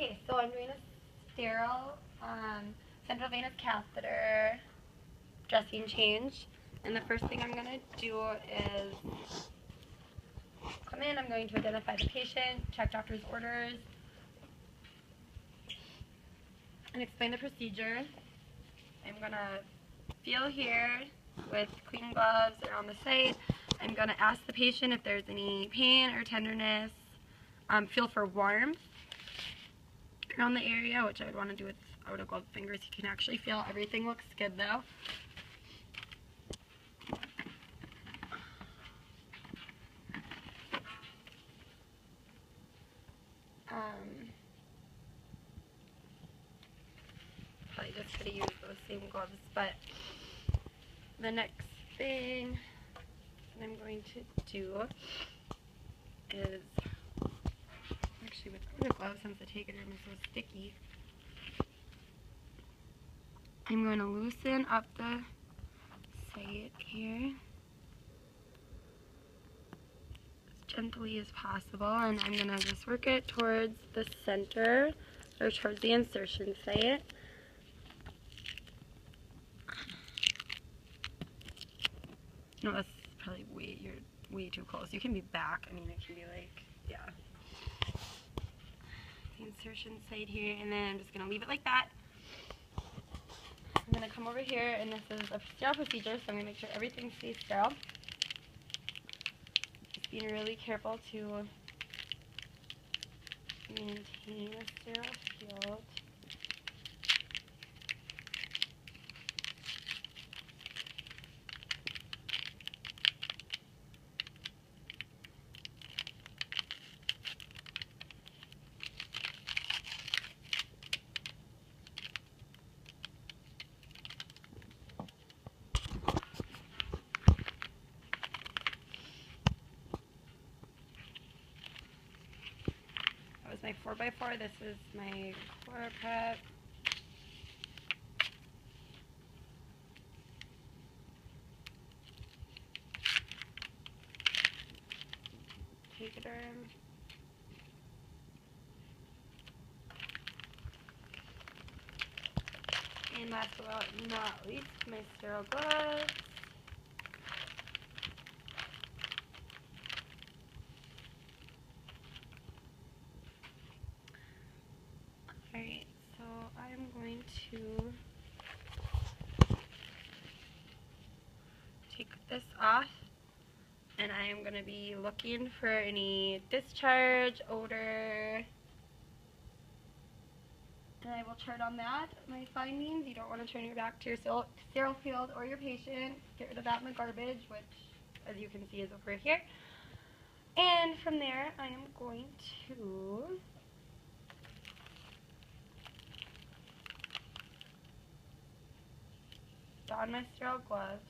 Okay, so I'm doing a sterile central venous catheter dressing change. And the first thing I'm going to do is come in. I'm going to identify the patient, check doctor's orders, and explain the procedure. I'm going to feel here with clean gloves around the site. I'm going to ask the patient if there's any pain or tenderness. Feel for warmth around the area, which I would want to do without a gloved fingers. You can actually feel everything looks good though. Probably just going to use those same gloves, but the next thing that I'm going to do is, actually without the gloves, since the Tegaderm is so sticky, I'm going to loosen up the site here as gently as possible, and I'm going to just work it towards the center, or towards the insertion site. No, that's probably you're way too close. You can be back. I mean, it can be like, yeah. The insertion site here, and then I'm just going to leave it like that. I'm going to come over here, and this is a sterile procedure, so I'm going to make sure everything stays sterile. Just being really careful to maintain a sterile field. That was my 4x4. This is my ChloraPrep. Tegaderm. And last but not least, my sterile gloves. Alright, so I'm going to take this off, and I am going to be looking for any discharge, odor, and I will chart on that my findings. You don't want to turn your back to your sterile field or your patient. Get rid of that in the garbage, which, as you can see, is over here. And from there, I am going to don my sterile gloves.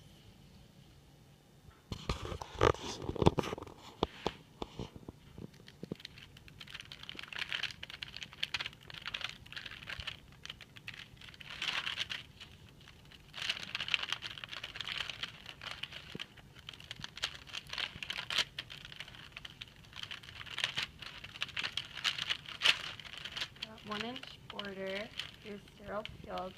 Got 1-inch border, your sterile field.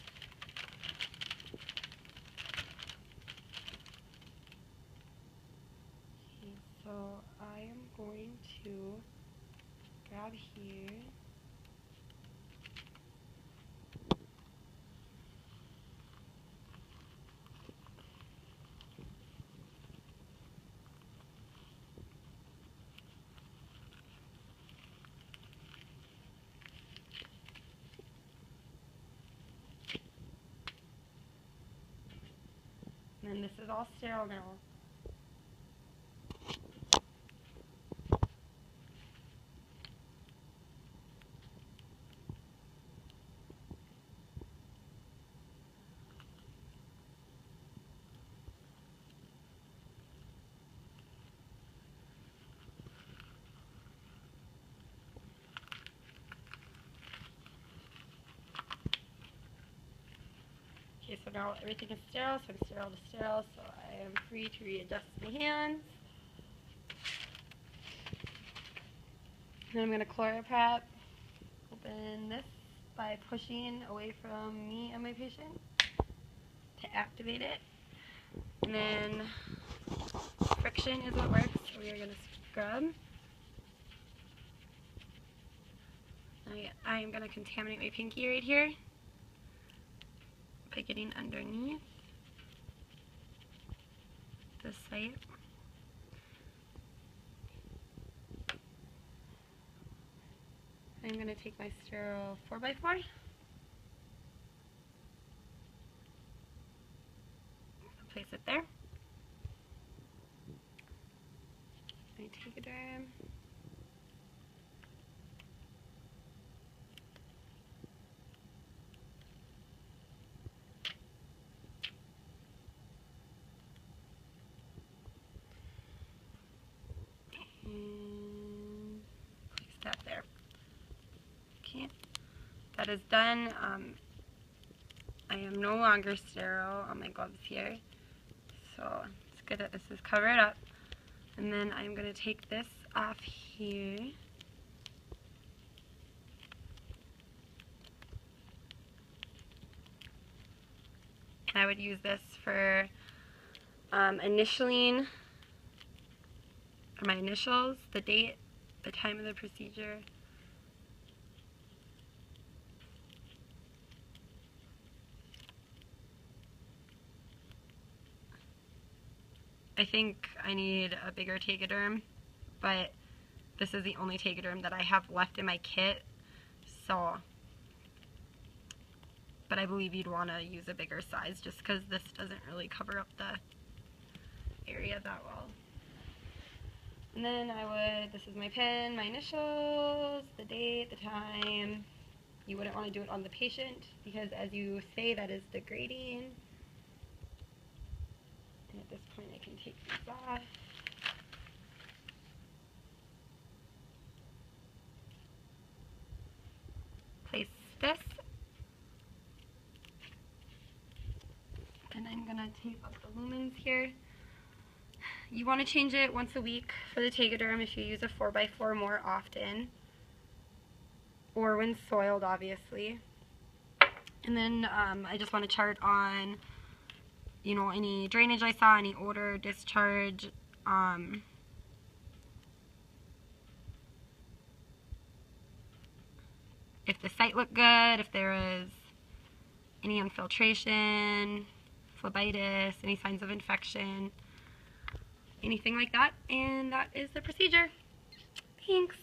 Okay, so I am going to grab here. And this is all sterile now. Okay, so now everything is sterile, so I'm sterile to sterile, so I am free to readjust my hands. Then I'm going to ChloraPrep open this by pushing away from me and my patient to activate it. And then friction is what works, so we are going to scrub. I am going to contaminate my pinky right here by getting underneath the site. I'm going to take my sterile 4x4. Place it there. My Tegaderm. And place that there. Okay, that is done. I am no longer sterile on my gloves here, so it's good that this is covered up. And then I'm going to take this off here. I would use this for initialing, for my initials, the date, the time of the procedure. I think I need a bigger Tegaderm, but this is the only Tegaderm that I have left in my kit, so, but I believe you'd want to use a bigger size just because this doesn't really cover up the area that well. And then this is my pen, my initials, the date, the time. You wouldn't want to do it on the patient because, as you say, that is degrading. And at this point I can take these off. Place this. And I'm going to tape up the lumens here. You want to change it once a week for the Tegaderm if you use a 4x4 more often. Or when soiled, obviously. And then I just want to chart on, you know, any drainage I saw, any odor, discharge, if the site looked good, if there was any infiltration, phlebitis, any signs of infection, anything like that. And that is the procedure. Thanks.